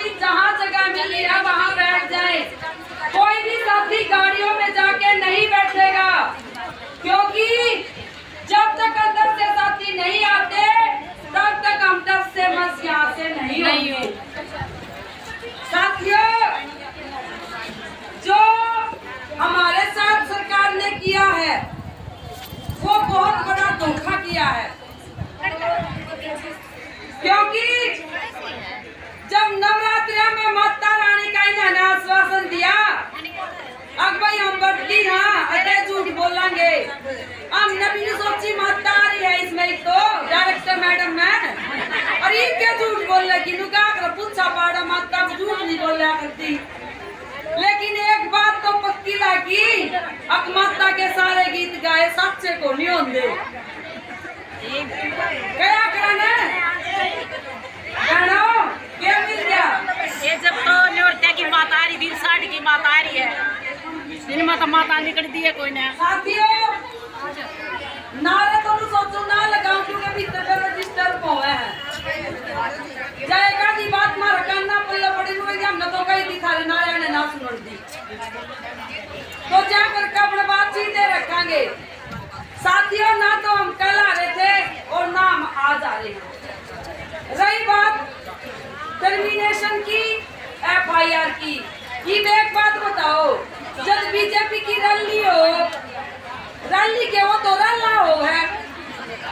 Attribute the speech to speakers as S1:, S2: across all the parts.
S1: साथी जहाँ जगह मिली है वहाँ बैठ जाए। कोई भी साथी गाड़ियों में जाके नहीं बैठेगा, क्योंकि जब तक अंदर से साथी नहीं आते तब तक हम 10 से बस यहाँ से नहीं होंगे। साथियों, जो हमारे साथ सरकार ने किया है वो बहुत बड़ा धोखा किया है, क्योंकि जब नवरात्रि में माता रानी का इन्होंने आश्वासन दिया, अब भाई हम बढ़ती हाँ अरे झूठ बोलेंगे, हमने भी नहीं सोची माता आ रही है इसमें तो डायरेक्टर मैडम है, और ये क्या झूठ बोल लगी नुका कर पूछा पाड़ा माता झूठ नहीं बोला करती। लेकिन एक बात तो पक्की लगी, अब माता के सारे गीत गाए सच्चे को नहीं होंगे। क्या करना क्या मिल गया?
S2: ये जब तो नृत्य की माता आ रही, दिन साठ की माता आ रही है, दिन माता निकल दी है कोई ना।
S1: साथियों, नारे तो सोचो ना लगाऊं क्योंकि भीतर का रजिस्टर हुआ है। जाएगा की बात मार करना पल्ला पड़ी हुई हमने तो कहीं दिखा रहे नारे ने ना सुन दी, तो जा करके अपने बात सीधे रखेंगे। साथियों, ना तो हम कल आ रहे थे और ना हम आज आ रहे हैं। रही बात टर्मिनेशन की, FIR की, ये एक बात बताओ, जब बीजेपी की रैली हो, रैली के वो तो रैला हो है,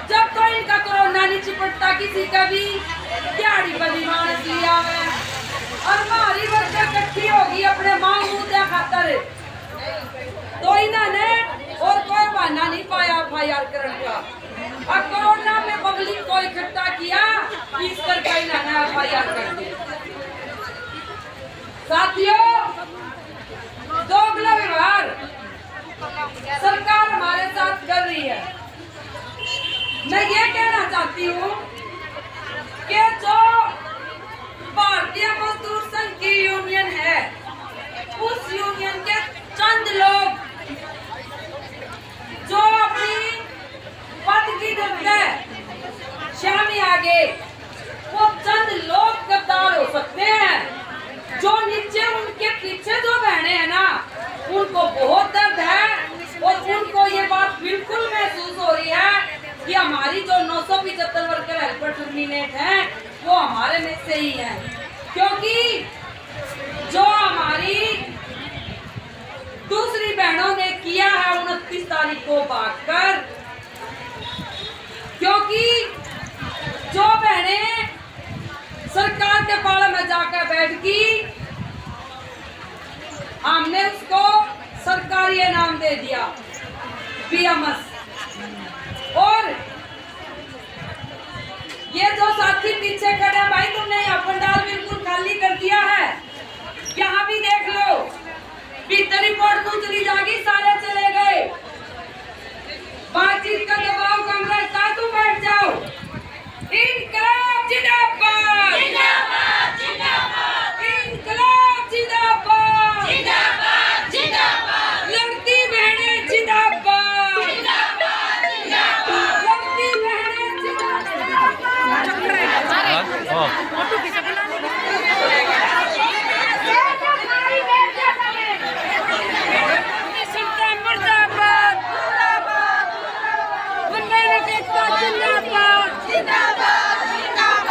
S1: जब तो इनका कोरोना नहीं चिपटता किसी का भी दिहाड़ी बदीमान लिया है, और हमारी वर्षा इकट्ठी होगी अपने मांग मुद्दे खातर, तो इन्होंने और कोई बहाना नहीं पाया FIR करने का। अब कोरोना में पब्लिक को इकट्ठा किया, इस करके इन्होंने FIR कर दी। साथियों, दोगला व्यवहार सरकार हमारे साथ कर रही है। मैं ये कहना चाहती हूँ कि जो भारतीय मजदूर संघ की यूनियन है, उस यूनियन के चंद लोग जो अपनी पद की डरते शामी आगे, वो चंद लोग गद्दार हो सकते हैं। जो नीचे उनके पीछे जो बहने हैं ना, उनको बहुत दर्द है और उनको ये बात बिल्कुल महसूस हो रही है कि हमारी जो 975 वर्कर हेल्पर टर्मिनेट हैं वो हमारे में से ही हैं, क्योंकि जो हमारी दूसरी बहनों ने किया है 29 तारीख को भागकर, क्योंकि जो बहनें सरकार के पाले में जाकर बैठ गई, हमने उसको सरकारी इनाम दे दिया PMS। और ये जो साथी पीछे खड़े भाई, तुमने यहाँ पंडाल बिल्कुल खाली कर दिया है, यहाँ भी देख लो, भीतर रिपोर्ट तो चली जाएगी, सारे चले गए, बातचीत का दबाव कम रहता है, तुम बैठ जाओ। इनकलाब जिंदाबाद, जिंदाबाद, जिंदाबाद, इनकलाब जिंदाबाद, जिंदाबाद, जिंदाबाद, लड़ती बहनें जिंदाबाद, जिंदाबाद, जिंदाबाद, लड़ती बहनें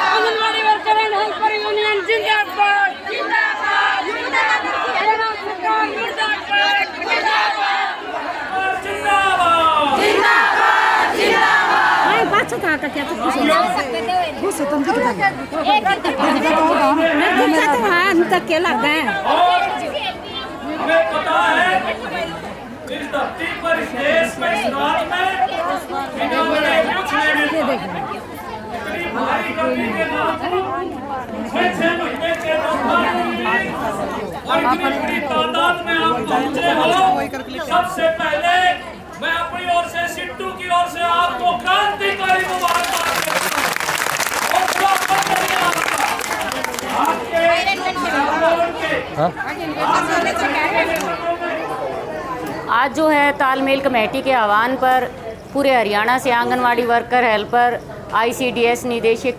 S1: anganwadi worker and helper union जिंदाबाद, जिंदाबाद, जिंदाबाद, सरकार मुर्दाबाद, जिंदाबाद, जिंदाबाद, जिंदाबाद, जिंदाबाद।
S3: नहीं बात तो आता क्या तो कुछ तुम दिखता है हम तक के लग गए।
S4: हमें पता है इस धरती पर, इस देश में, इस रात में कुछ नहीं भारी गर्मी के बाद 6 महीने के और इतनी बड़ी तादाद में आप पहुंचे हो, सबसे पहले मैं अपनी ओर से, सिट्टू की ओर से आपको क्रांतिकारी मुबारकबाद
S2: आज जो है तालमेल कमेटी के आह्वान पर पूरे हरियाणा से आंगनवाड़ी वर्कर, हेल्पर, ICDS निदेशक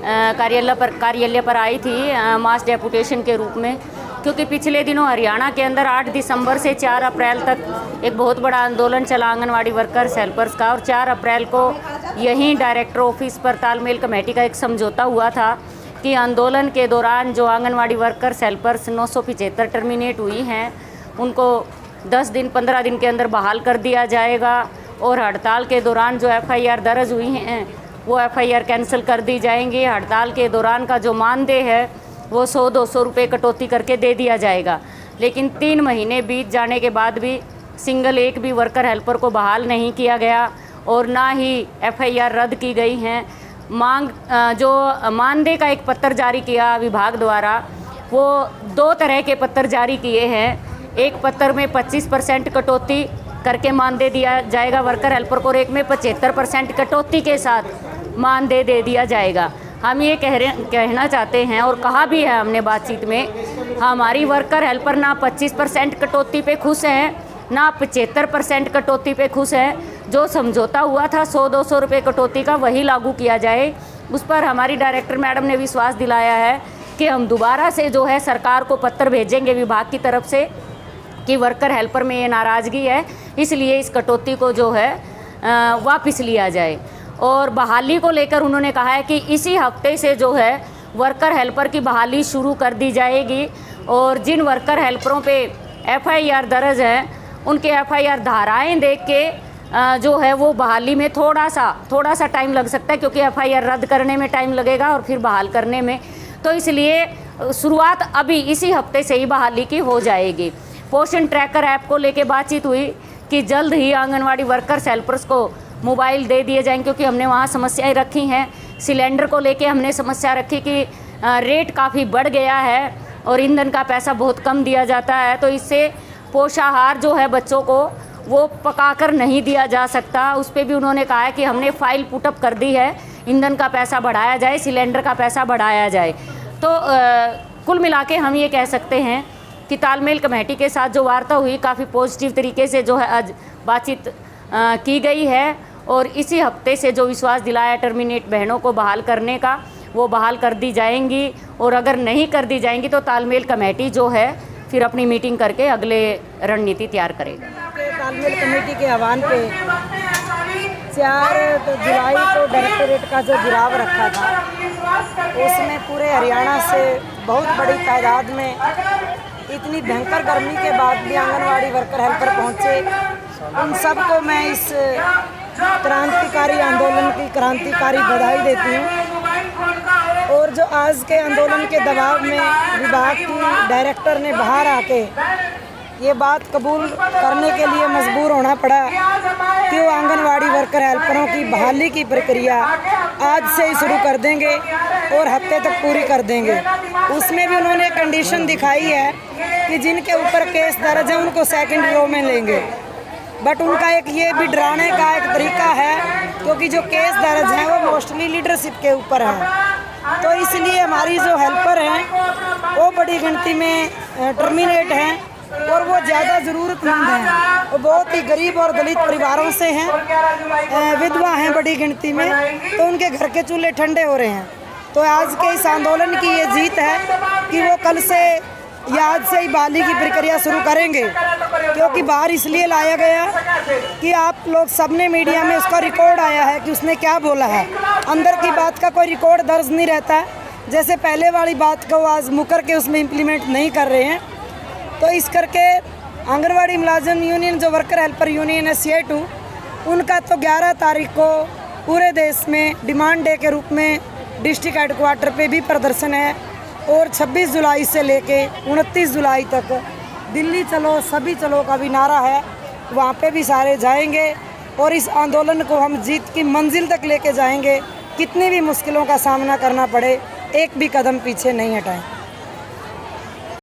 S2: कार्यालय पर आई थी मास डेपुटेशन के रूप में, क्योंकि पिछले दिनों हरियाणा के अंदर 8 दिसंबर से 4 अप्रैल तक एक बहुत बड़ा आंदोलन चला आंगनवाड़ी वर्कर्स हेल्पर्स का, और 4 अप्रैल को यहीं डायरेक्टर ऑफिस पर तालमेल कमेटी का एक समझौता हुआ था कि आंदोलन के दौरान जो आंगनवाड़ी वर्कर्स हेल्पर्स 975 टर्मिनेट हुई हैं उनको 10 दिन 15 दिन के अंदर बहाल कर दिया जाएगा, और हड़ताल के दौरान जो FIR दर्ज हुई हैं वो FIR कैंसिल कर दी जाएंगी। हड़ताल के दौरान का जो मानदेय है वो 100-200 रुपये कटौती करके दे दिया जाएगा। लेकिन 3 महीने बीत जाने के बाद भी सिंगल एक भी वर्कर हेल्पर को बहाल नहीं किया गया और ना ही FIR रद्द की गई हैं। जो मानदेय का एक पत्र जारी किया विभाग द्वारा, वो 2 तरह के पत्र जारी किए हैं। एक पत्र में 25% कटौती करके मानदेय दिया जाएगा वर्कर हेल्पर को, और एक में 75% कटौती के साथ मानदेय दे दिया जाएगा। हम ये कहना चाहते हैं, और कहा भी है हमने बातचीत में, हमारी वर्कर हेल्पर ना 25% कटौती पे खुश हैं, ना 75% कटौती पे खुश हैं। जो समझौता हुआ था 100-200 रुपये कटौती का, वही लागू किया जाए। उस पर हमारी डायरेक्टर मैडम ने विश्वास दिलाया है कि हम दोबारा से जो है सरकार को पत्र भेजेंगे विभाग की तरफ से कि वर्कर हेल्पर में ये नाराज़गी है, इसलिए इस कटौती को जो है वापस लिया जाए। और बहाली को लेकर उन्होंने कहा है कि इसी हफ्ते से जो है वर्कर हेल्पर की बहाली शुरू कर दी जाएगी, और जिन वर्कर हेल्परों पे FIR दर्ज है उनके FIR धाराएं देख के जो है वो बहाली में थोड़ा सा टाइम लग सकता है, क्योंकि FIR रद्द करने में टाइम लगेगा और फिर बहाल करने में। तो इसलिए शुरुआत अभी इसी हफ्ते से ही बहाली की हो जाएगी। पोषण ट्रैकर ऐप को लेके बातचीत हुई कि जल्द ही आंगनवाड़ी वर्कर्स हेल्पर्स को मोबाइल दे दिए जाएंगे, क्योंकि हमने वहाँ समस्याएं रखी हैं। सिलेंडर को लेके हमने समस्या रखी कि रेट काफ़ी बढ़ गया है और ईंधन का पैसा बहुत कम दिया जाता है, तो इससे पोषाहार जो है बच्चों को वो पकाकर नहीं दिया जा सकता। उस पर भी उन्होंने कहा है कि हमने फाइल पुटअप कर दी है, ईंधन का पैसा बढ़ाया जाए, सिलेंडर का पैसा बढ़ाया जाए। तो कुल मिला के हम ये कह सकते हैं कि तालमेल कमेटी के साथ जो वार्ता हुई काफ़ी पॉजिटिव तरीके से जो है आज बातचीत की गई है, और इसी हफ्ते से जो विश्वास दिलाया टर्मिनेट बहनों को बहाल करने का, वो बहाल कर दी जाएंगी। और अगर नहीं कर दी जाएंगी तो तालमेल कमेटी जो है फिर अपनी मीटिंग करके अगले रणनीति तैयार करेगा।
S3: तालमेल कमेटी के आह्वान पे 4 जुलाई को डायरेक्टोरेट का जो गिराव रखा था, उसमें पूरे हरियाणा से बहुत बड़ी तादाद में इतनी भयंकर गर्मी के बाद भी आंगनवाड़ी वर्कर हेल्पर पहुँचे। उन सबको मैं इस क्रांतिकारी आंदोलन की क्रांतिकारी बधाई देती हूँ। और जो आज के आंदोलन के दबाव में विभाग की डायरेक्टर ने बाहर आके ये बात कबूल करने के लिए मजबूर होना पड़ा कि वो आंगनवाड़ी वर्कर हेल्परों की बहाली की प्रक्रिया आज से ही शुरू कर देंगे और हफ्ते तक पूरी कर देंगे। उसमें भी उन्होंने कंडीशन दिखाई है कि जिनके ऊपर केस दर्ज है उनको सेकंड रो में लेंगे, बट उनका एक ये भी डराने का एक तरीका है, क्योंकि जो केस दर्ज हैं वो मोस्टली लीडरशिप के ऊपर हैं। तो इसलिए हमारी जो हेल्पर हैं वो बड़ी गिनती में टर्मिनेट हैं, और वो ज़्यादा ज़रूरतमंद हैं। वो बहुत ही गरीब और दलित परिवारों से हैं, विधवा हैं बड़ी गिनती में, तो उनके घर के चूल्हे ठंडे हो रहे हैं। तो आज के इस आंदोलन की ये जीत है कि वो कल से या आज से ही बहाली की प्रक्रिया शुरू करेंगे, क्योंकि बाहर इसलिए लाया गया कि आप लोग सबने मीडिया में उसका रिकॉर्ड आया है कि उसने क्या बोला है। अंदर की बात का कोई रिकॉर्ड दर्ज नहीं रहता, जैसे पहले वाली बात को आज मुकर के उसमें इम्प्लीमेंट नहीं कर रहे हैं। तो इस करके आंगनवाड़ी मुलाजिम यूनियन जो वर्कर हेल्पर यूनियन है CI2, उनका तो 11 तारीख को पूरे देश में डिमांड डे के रूप में डिस्ट्रिक्ट हेडक्वार्टर पे भी प्रदर्शन है, और 26 जुलाई से लेके 29 जुलाई तक दिल्ली चलो सभी चलो का भी नारा है, वहाँ पे भी सारे जाएंगे और इस आंदोलन को हम जीत की मंजिल तक लेके जाएंगे। कितनी भी मुश्किलों का सामना करना पड़े, एक भी कदम पीछे नहीं हटाएं।